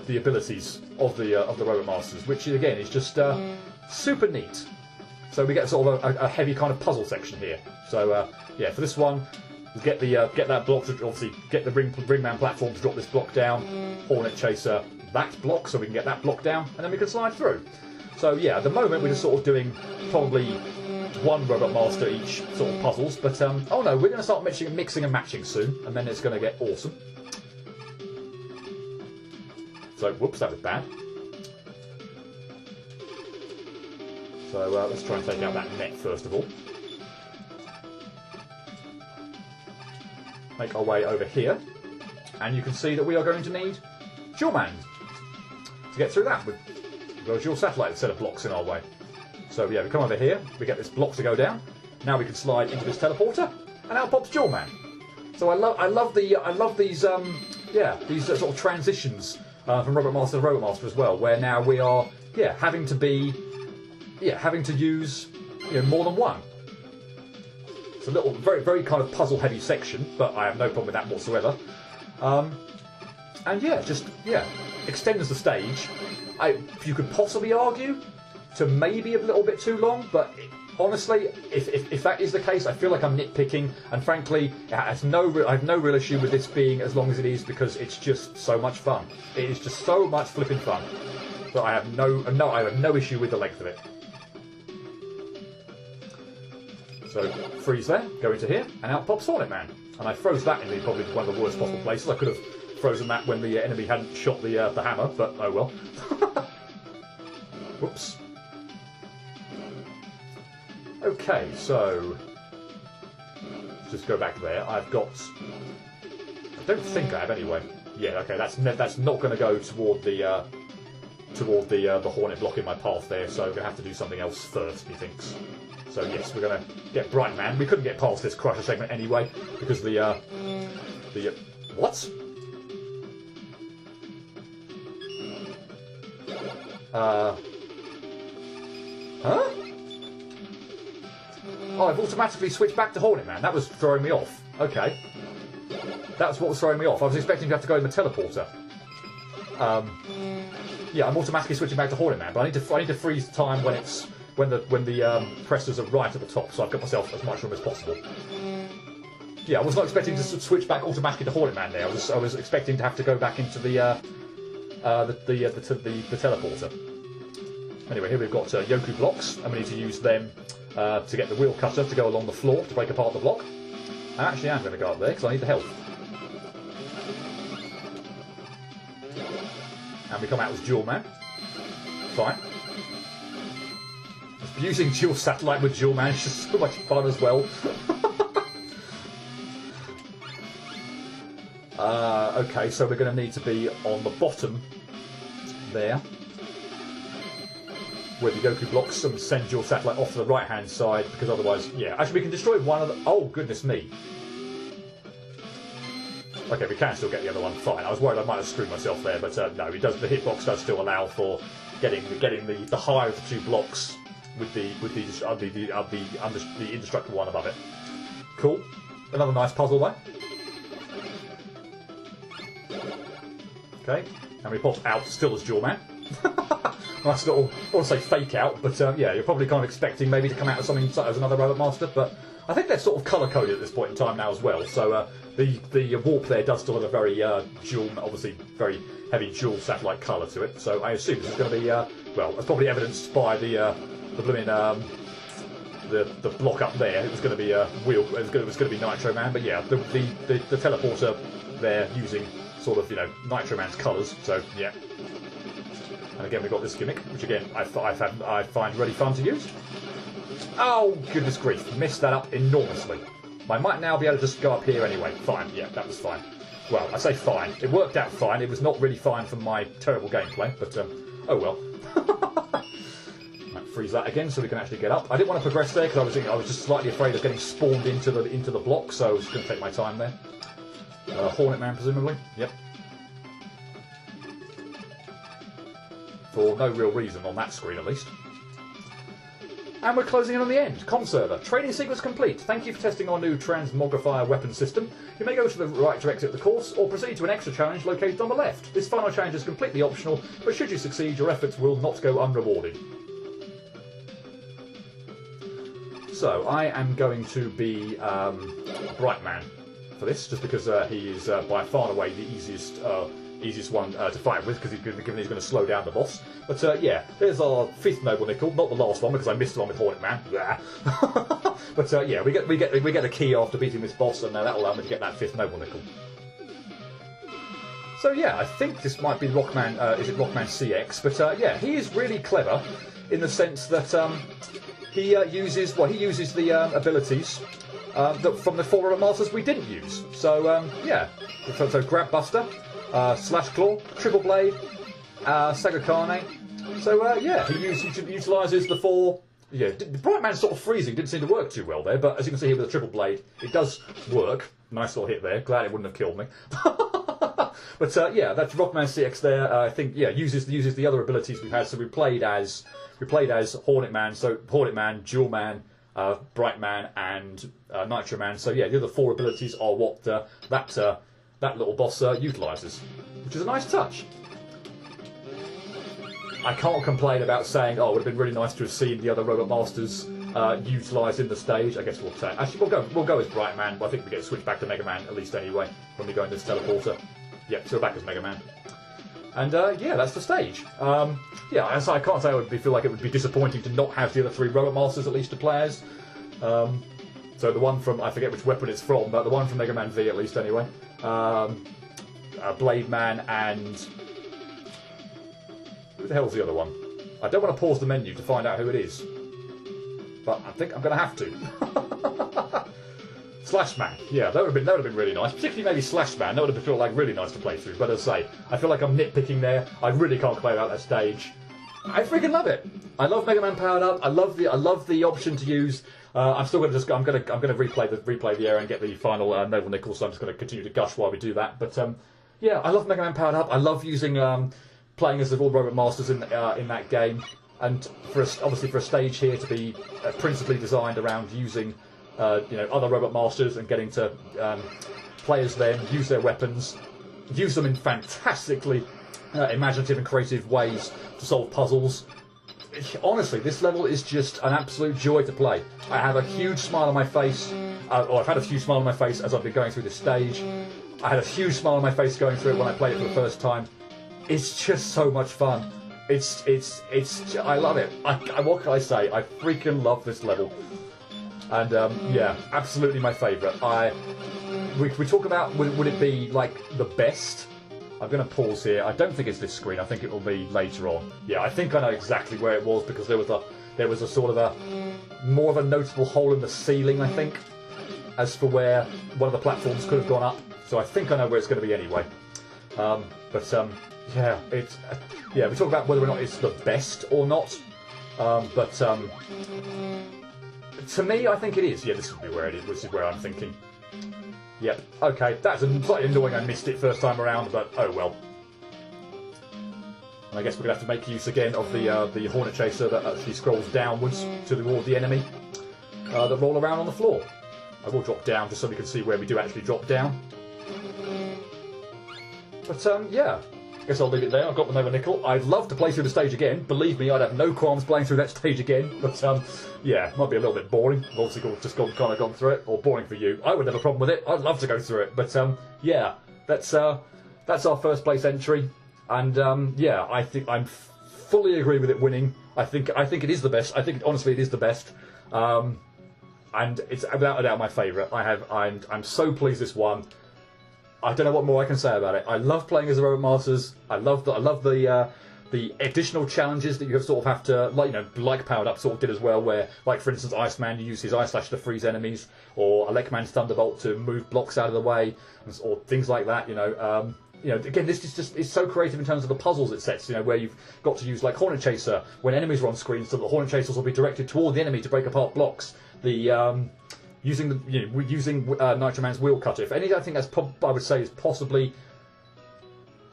S1: the abilities of the Robot Masters, which again is just super neat. So we get sort of a heavy kind of puzzle section here. So yeah, for this one, we get that block to obviously get the Ringman platform to drop this block down. Hornet Chaser that block, so we can get that block down, and then we can slide through. So yeah, at the moment we're just sort of doing probably 1 Robot Master each sort of puzzles, but oh no, we're going to start mixing and matching soon, and then it's going to get awesome. So, whoops, that was bad. So let's try and take out that net first of all. Make our way over here, and you can see that we are going to need Jewelman to get through that. We've got a dual satellite set of blocks in our way. So yeah, we come over here, we get this block to go down. Now we can slide into this teleporter, and out pops Jewelman. So I love these these sort of transitions from Robot Master to Robot Master as well, where now we are having to use more than one. It's a little very kind of puzzle heavy section, but I have no problem with that whatsoever. And extends the stage. You could possibly argue to maybe a little bit too long, but honestly, if that is the case, I feel like I'm nitpicking, and frankly, I have no real issue with this being as long as it is, because it's just so much fun. It is just so much flipping fun. So I have no issue with the length of it. So freeze there, go into here, and out pops Hornet Man. And I froze that in probably one of the worst possible places. I could have frozen that when the enemy hadn't shot the hammer, but oh well. Whoops. Okay, so let's just go back there. I don't think I have anyway. Yeah, okay, that's not going to go toward the Hornet block in my path there, so we're going to have to do something else first, he thinks. So yes, we're going to get Bright Man. We couldn't get past this Crusher segment anyway, because what? Huh? Oh, I've automatically switched back to Hornet Man. That was throwing me off. Okay. That's what was throwing me off. I was expecting to have to go in the teleporter. Yeah, I'm automatically switching back to Hornet Man, but I need to freeze time when the pressers are right at the top, so I've got myself as much room as possible. Yeah, I was not expecting to switch back automatically to Hornet Man there. I was expecting to have to go back into the teleporter. Anyway, here we've got Yoku blocks, and we need to use them to get the wheel cutter to go along the floor to break apart the block. I actually am going to go up there because I need the health. And we come out as Dual Man. Fine. Using dual satellite with Dual Man is just so much fun as well. Okay, so we're going to need to be on the bottom there, where the Goku blocks and send dual satellite off to the right hand side, because otherwise, yeah. Actually, we can destroy one of the. Oh, goodness me. Okay, we can still get the other one. Fine. I was worried I might have screwed myself there, but no, it does. The hitbox does still allow for getting the higher of the two blocks with the indestructible one above it. Cool. Another nice puzzle there. Okay, and we pop out still as Dual Man. Nice little, I want to say fake out, but yeah, you're probably kind of expecting maybe to come out as something as another Robot Master, but I think they're sort of colour coded at this point in time now as well. So the warp there does still have a very dual, obviously very heavy dual satellite colour to it. So I assume this is going to be well, that's probably evidenced by the blooming the block up there. It was going to be wheel. It was going to be Nitro Man, but yeah, the teleporter there using sort of Nitro Man's colours. So yeah. And again, we've got this gimmick, which again I find really fun to use. Oh, goodness grief. Messed that up enormously. I might now be able to just go up here anyway. Fine, yeah, that was fine. Well, I say fine. It worked out fine. It was not really fine from my terrible gameplay, but oh well. Right, freeze that again so we can actually get up. I didn't want to progress there because I was just slightly afraid of getting spawned into the block, so I was going to take my time there. Hornet Man, presumably. Yep. For no real reason on that screen, at least. And we're closing in on the end. Comm server. Training sequence complete. Thank you for testing our new transmogrifier weapon system. You may go to the right to exit the course, or proceed to an extra challenge located on the left. This final challenge is completely optional, but should you succeed, your efforts will not go unrewarded. So, I am going to be Bright Man for this, just because he is by far and away the easiest one to fight with, because he's going to slow down the boss. But yeah, there's our 5th Noble Nickel, not the last one because I missed the one with Hornet Man. But yeah, we get a key after beating this boss, and that'll allow me to get that 5th Noble Nickel. So yeah, I think this might be Rockman. Is it Rockman CX? But yeah, he is really clever in the sense that he uses the abilities from the 4 other masters we didn't use. So yeah, so Grab Buster. Slash Claw, Triple Blade, Sagakane. So yeah, he utilises the 4. Yeah, Bright Man sort of freezing didn't seem to work too well there, but as you can see here with the Triple Blade, it does work. Nice little hit there. Glad it wouldn't have killed me. But yeah, that's Rockman CX there. I think yeah uses the other abilities we've had. So we played as Hornet Man. So Hornet Man, Dual Man, Bright Man, and Nitro Man. So yeah, the other 4 abilities are what that little boss utilises, which is a nice touch. I can't complain about saying, oh, it would have been really nice to have seen the other Robot Masters utilised in the stage. I guess we'll say. Actually, we'll go as Bright Man, but I think we get switched back to Mega Man at least anyway when we go in this teleporter. Yep, so we're back as Mega Man. And yeah, that's the stage. Yeah, I can't say I feel like it would be disappointing to not have the other 3 Robot Masters at least to play as. So the one from, I forget which weapon it's from, but the one from Mega Man V at least anyway. Blade Man and... Who the hell's the other one? I don't want to pause the menu to find out who it is. But I think I'm going to have to. Slash Man, yeah, that would have been really nice. Particularly maybe Slash Man, that would have felt like really nice to play through. But as I say, I feel like I'm nitpicking there. I really can't play about that stage. I freaking love it. I love Mega Man Powered Up. I love the option to use. I'm still going to I'm going to replay the area and get the final Noble Nickel. So I'm just going to continue to gush while we do that. But yeah, I love Mega Man Powered Up. I love using playing as the all Robot Masters in that game. And obviously for a stage here to be principally designed around using other Robot Masters and getting to play as them, use their weapons, use them in fantastically imaginative and creative ways to solve puzzles. Honestly, this level is just an absolute joy to play. I have a huge smile on my face, or I've had a huge smile on my face as I've been going through this stage. I had a huge smile on my face going through it when I played it for the first time. It's just so much fun. I love it. What can I say? I freaking love this level. And yeah, absolutely my favourite. We talk about would it be like the best? I'm going to pause here. I don't think it's this screen. I think it will be later on. Yeah, I think I know exactly where it was because there was a sort of a more of a noticeable hole in the ceiling, I think, as for where one of the platforms could have gone up. So I think I know where it's going to be anyway. Yeah, we talk about whether or not it's the best or not. To me, I think it is. Yeah, this would be where it is. This is where I'm thinking. Yep. Okay, that's slightly annoying. I missed it first time around, but oh well. And I guess we're gonna have to make use again of the Hornet Chaser that actually scrolls downwards toward the enemy that roll around on the floor. I will drop down just so we can see where we do actually drop down. But yeah. I guess I'll leave it there. I've got the Nova Nickel. I'd love to play through the stage again. Believe me, I'd have no qualms playing through that stage again. But yeah, might be a little bit boring. I've obviously just kind of gone through it, or boring for you. I wouldn't have a problem with it. I'd love to go through it. But yeah, that's our first place entry, and yeah, I think I fully agree with it winning. I think it is the best. I think honestly it is the best, and it's without a doubt my favourite. I'm so pleased this won. I don't know what more I can say about it. I love playing as the Robot Masters. I love the additional challenges that you sort of have to, like Powered Up sort of did as well, where, like for instance, Iceman, you use his Ice Slash to freeze enemies, or Elecman's Thunderbolt to move blocks out of the way, or things like that. Again, this is just it's so creative in terms of the puzzles it sets. Where you've got to use like Hornet Chaser when enemies are on screen, so that the Hornet Chasers will be directed toward the enemy to break apart blocks. Using Nitro Man's wheel cutter. If anything, I think that's I would say is possibly.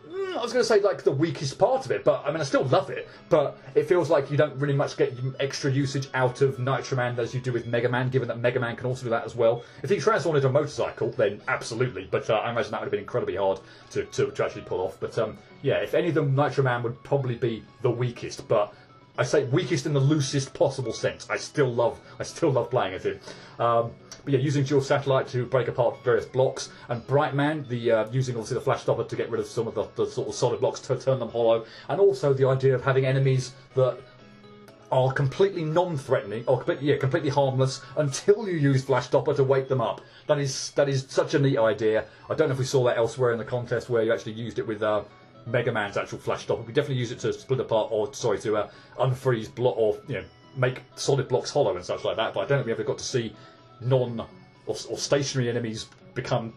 S1: I was going to say like the weakest part of it, but I mean I still love it. But it feels like you don't really much get extra usage out of Nitro Man as you do with Mega Man, given that Mega Man can also do that as well. If he transformed into a motorcycle, then absolutely. But I imagine that would have been incredibly hard to actually pull off. But yeah, if any of them, Nitro Man would probably be the weakest. But I say weakest in the loosest possible sense. I still love playing as him. But yeah, using dual satellite to break apart various blocks, and Brightman, using obviously the flash stopper to get rid of some of the sort of solid blocks to turn them hollow, and also the idea of having enemies that are completely non-threatening or completely harmless until you use flash stopper to wake them up. That is such a neat idea. I don't know if we saw that elsewhere in the contest where you actually used it with Mega Man's actual flash stopper. We definitely use it to split apart, or sorry, to unfreeze block, or make solid blocks hollow and such like that. But I don't think we ever got to see or stationary enemies become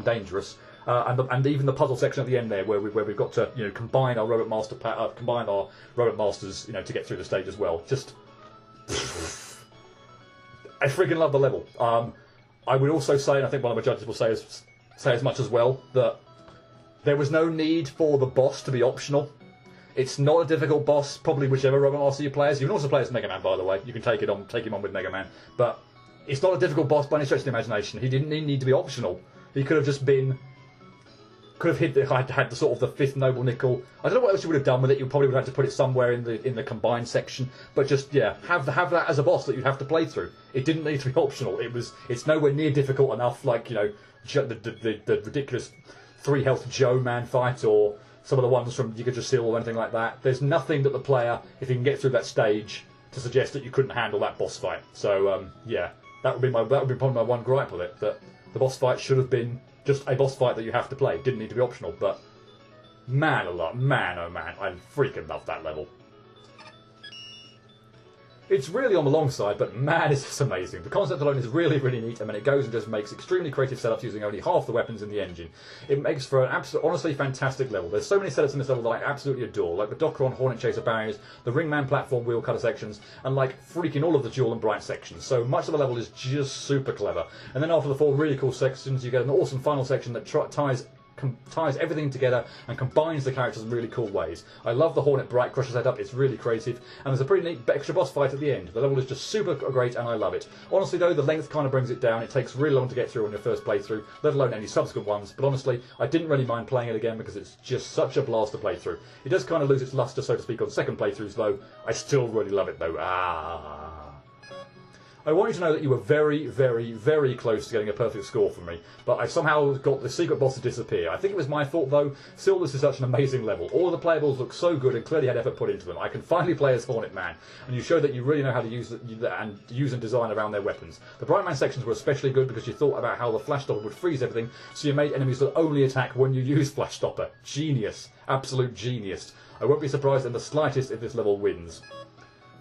S1: dangerous. And even the puzzle section at the end there, where we've got to combine our Robot Masters to get through the stage as well. Just I freaking love the level. I would also say, and I think one of the judges will say as much as well, that there was no need for the boss to be optional. It's not a difficult boss, probably whichever Robot Master you play as. You can also play as Mega Man, by the way. You can take him on with Mega Man. But it's not a difficult boss by any stretch of the imagination. He didn't need to be optional. He could have just been... Could have had the sort of the fifth Noble Nickel. I don't know what else you would have done with it. You probably would have had to put it somewhere in the combined section. But just, yeah, have that as a boss that you'd have to play through. It didn't need to be optional. It's nowhere near difficult enough, like, the ridiculous 3 health Joe Man fight, or some of the ones from Yggdrasil or anything like that. There's nothing that the player, if he can get through that stage, to suggest that you couldn't handle that boss fight. So yeah, that would be probably my one gripe with it. That the boss fight should have been just a boss fight that you have to play. It didn't need to be optional. But man, oh man, I freaking love that level. It's really on the long side, but man, is this amazing. The concept alone is really, really neat, and then it goes and just makes extremely creative setups using only half the weapons in the engine. It makes for an honestly fantastic level. There's so many setups in this level that I absolutely adore, like the Dockeron Hornet Chaser barriers, the Ringman platform wheel cutter sections, and like freaking all of the Jewel and Bright sections. So much of the level is just super clever. And then after the 4 really cool sections, you get an awesome final section that ties everything together and combines the characters in really cool ways. I love the Hornet Bright Crusher setup, it's really creative, and there's a pretty neat extra boss fight at the end. The level is just super great and I love it. Honestly though, the length kind of brings it down. It takes really long to get through on your first playthrough, let alone any subsequent ones, but honestly, I didn't really mind playing it again because it's just such a blast to play through. It does kind of lose its luster, so to speak, on second playthroughs though. I still really love it though. I want you to know that you were very, very, very close to getting a perfect score from me, but I somehow got the secret boss to disappear. I think it was my fault though. Still, this is such an amazing level. All of the playables look so good and clearly had effort put into them. I can finally play as Hornet Man, and you showed that you really know how to use and design around their weapons. The Bright Man sections were especially good because you thought about how the Flash Stopper would freeze everything, so you made enemies that only attack when you use Flash Stopper. Genius. Absolute genius. I won't be surprised in the slightest if this level wins.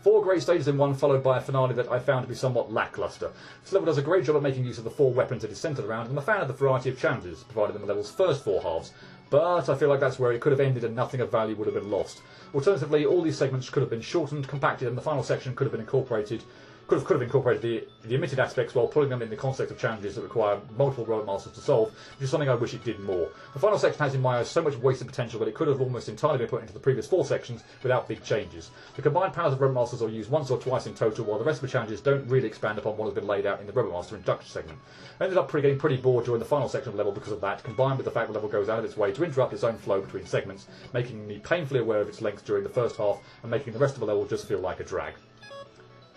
S1: 4 great stages in one, followed by a finale that I found to be somewhat lacklustre. This level does a great job of making use of the 4 weapons it is centred around, and I'm a fan of the variety of challenges provided in the level's first 4 halves, but I feel like that's where it could have ended and nothing of value would have been lost. Alternatively, all these segments could have been shortened, compacted, and the final section could have incorporated the omitted aspects while pulling them in the context of challenges that require multiple road masters to solve, which is something I wish it did more. The final section has in my eyes so much wasted potential that it could have almost entirely been put into the previous 4 sections without big changes. The combined powers of road masters are used once or twice in total, while the rest of the challenges don't really expand upon what has been laid out in the road master introduction segment. I ended up getting pretty bored during the final section of the level because of that, combined with the fact the level goes out of its way to interrupt its own flow between segments, making me painfully aware of its length during the first half and making the rest of the level just feel like a drag.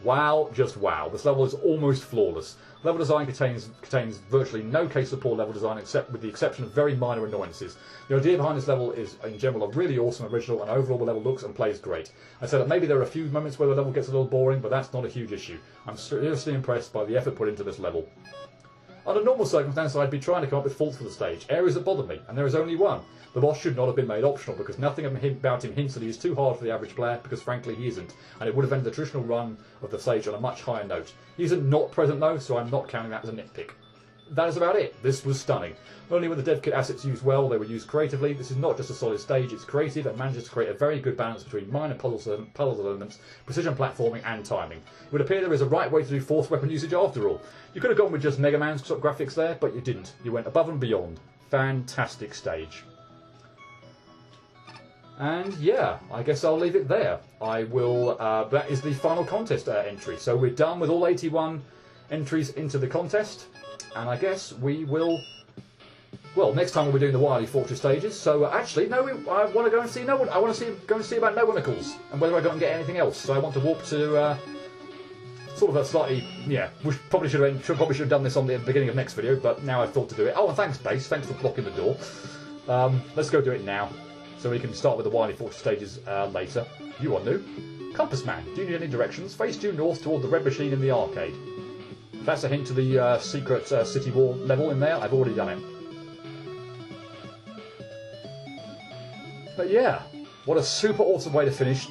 S1: Wow, just wow. This level is almost flawless. Level design contains virtually no case of poor level design except with the exception of very minor annoyances. The idea behind this level is, in general, a really awesome original, and overall the level looks and plays great. I said that maybe there are a few moments where the level gets a little boring, but that's not a huge issue. I'm seriously impressed by the effort put into this level. Under normal circumstances, I'd be trying to come up with faults for the stage, areas that bother me, and there is only one. The boss should not have been made optional, because nothing about him hints that he is too hard for the average player, because frankly he isn't, and it would have ended the traditional run of the stage on a much higher note. He isn't not present though, so I'm not counting that as a nitpick. That is about it. This was stunning. Not only were the dev kit assets used well, they were used creatively. This is not just a solid stage, it's creative and manages to create a very good balance between minor puzzle elements, precision platforming and timing. It would appear there is a right way to do force weapon usage after all. You could have gone with just Mega Man's sort of graphics there, but you didn't. You went above and beyond. Fantastic stage. And yeah, I guess I'll leave it there. I will. That is the final contest entry. So we're done with all 81 entries into the contest, and I guess we will. Well, next time we'll be doing the Wily Fortress stages. So actually, no, I want to go and see no one. I want to go and see about Nowinicles and whether I go and get anything else. So I want to walk to sort of a slightly we probably should have done this on the beginning of next video, but now I've thought to do it. Oh, and thanks, Base. Thanks for blocking the door. Let's go do it now. So we can start with the Wily Fortress stages later. You are new. Compass Man, do you need any directions? Face due north toward the red machine in the arcade. If that's a hint to the secret city wall level in there, I've already done it. But yeah, what a super awesome way to finish.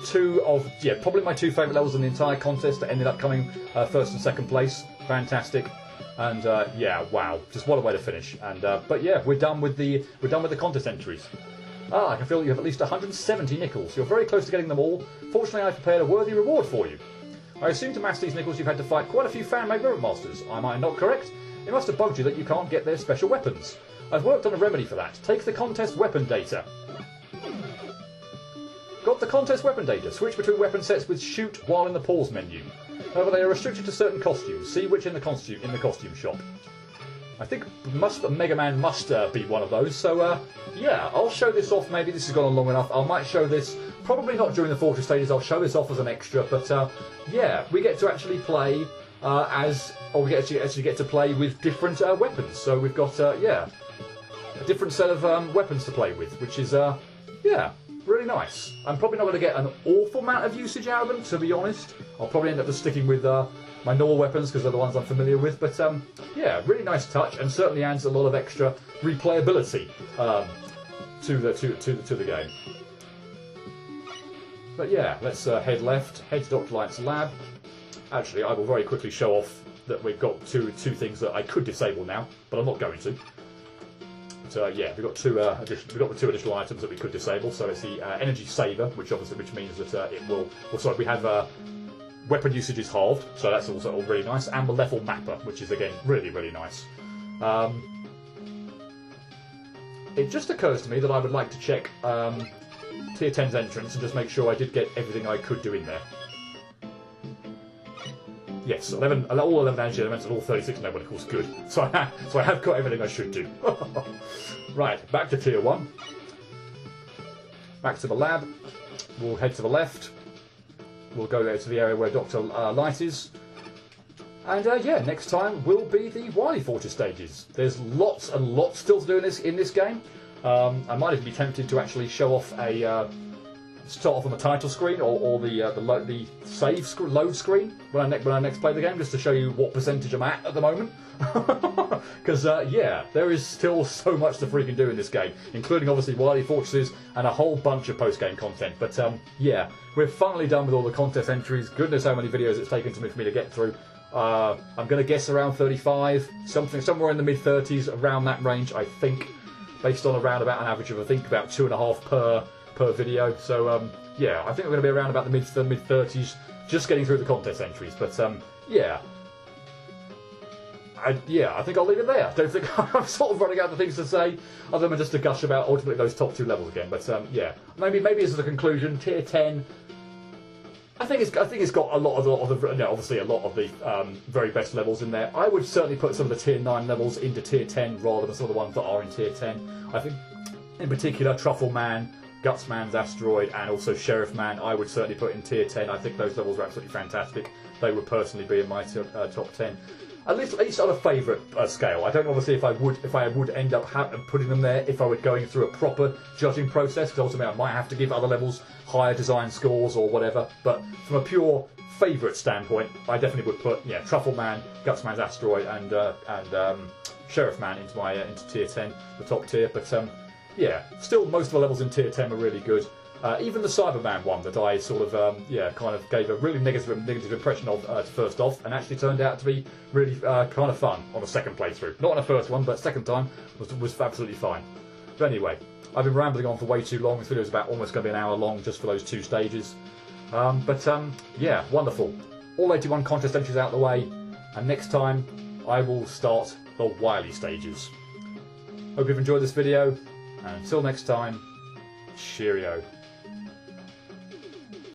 S1: Probably my 2 favourite levels in the entire contest that ended up coming first and second place. Fantastic. And yeah, wow, just what a way to finish. And but yeah, we're done with the contest entries. I can feel you have at least 170 nickels. You're very close to getting them all. Fortunately, I've prepared a worthy reward for you. I assume to mass these nickels you've had to fight quite a few fan-made Robot Masters. Am I not correct? It must have bugged you that you can't get their special weapons. I've worked on a remedy for that. Take the contest weapon data. Got the contest weapon data. Switch between weapon sets with shoot while in the pause menu. However, they are restricted to certain costumes. See which in the costume shop. I think Mega Man must be one of those, so yeah, I'll show this off. Maybe this has gone on long enough. I might show this, probably not during the Fortress stages, I'll show this off as an extra, but yeah, we get to actually play we actually get to play with different weapons. So we've got, yeah, a different set of weapons to play with, which is, yeah, really nice. I'm probably not going to get an awful amount of usage out of them, to be honest. I'll probably end up just sticking with my normal weapons because they're the ones I'm familiar with, but yeah, really nice touch, and certainly adds a lot of extra replayability to the game. But yeah, let's head left, head to Dr. Light's lab, Actually, I will very quickly show off that we've got two things that I could disable now, but I'm not going to. So yeah, we've got two additional items that we could disable. So it's the energy saver, which means that it will. Also, we have weapon usage is halved, so that's also all really nice, and the level mapper, which is again really nice. It just occurs to me that I would like to check Tier 10's entrance and just make sure I did get everything I could do in there. Yes, all 11 energy elements and all 36 noble equals good. So I have got everything I should do. Right, back to Tier 1. Back to the lab. We'll head to the left. We'll go there to the area where Dr. Light is. And yeah, next time will be the Wily Fortress stages. There's lots and lots still to do in this game. I might even be tempted to actually show off start off on the title screen or the save load screen when I next play the game, just to show you what percentage I'm at the moment. Because yeah, there is still so much to freaking do in this game, including obviously Wily Fortresses and a whole bunch of post-game content. But yeah, we're finally done with all the contest entries. Goodness, how many videos it's taken for me to get through. I'm going to guess around 35, somewhere in the mid-30s, around that range, I think, based on around about an average of, I think, about 2.5 per video. So, yeah, I think we're going to be around about the mid-30s, just getting through the contest entries. But, yeah. I think I'll leave it there. I don't think I'm sort of running out of things to say, other than just to gush about ultimately those top 2 levels again. But, yeah, maybe as a conclusion, Tier 10... I think it's got a lot of the obviously a lot of the very best levels in there. I would certainly put some of the Tier 9 levels into Tier 10 rather than some of the ones that are in Tier 10. I think, in particular, Truffle Man, Guts Man's Asteroid, and also Sheriff Man, I would certainly put in Tier 10. I think those levels are absolutely fantastic. They would personally be in my top 10. At least on a favourite scale. I don't know, obviously, if I would end up putting them there if I were going through a proper judging process, because ultimately I might have to give other levels higher design scores or whatever. But from a pure favourite standpoint, I definitely would put Truffle Man, Guts Man's Asteroid, and Sheriff Man into Tier 10, the top tier. But yeah, still most of the levels in Tier 10 are really good. Even the Cyberman one that I sort of kind of gave a really negative impression of first off, and actually turned out to be really kind of fun on the second playthrough. Not on the first one, but second time was absolutely fine. But anyway, I've been rambling on for way too long. This video is about almost going to be an hour long just for those 2 stages. Yeah, wonderful. All 81 contest entries out the way, and next time I will start the Wily stages. Hope you've enjoyed this video, and until next time, cheerio.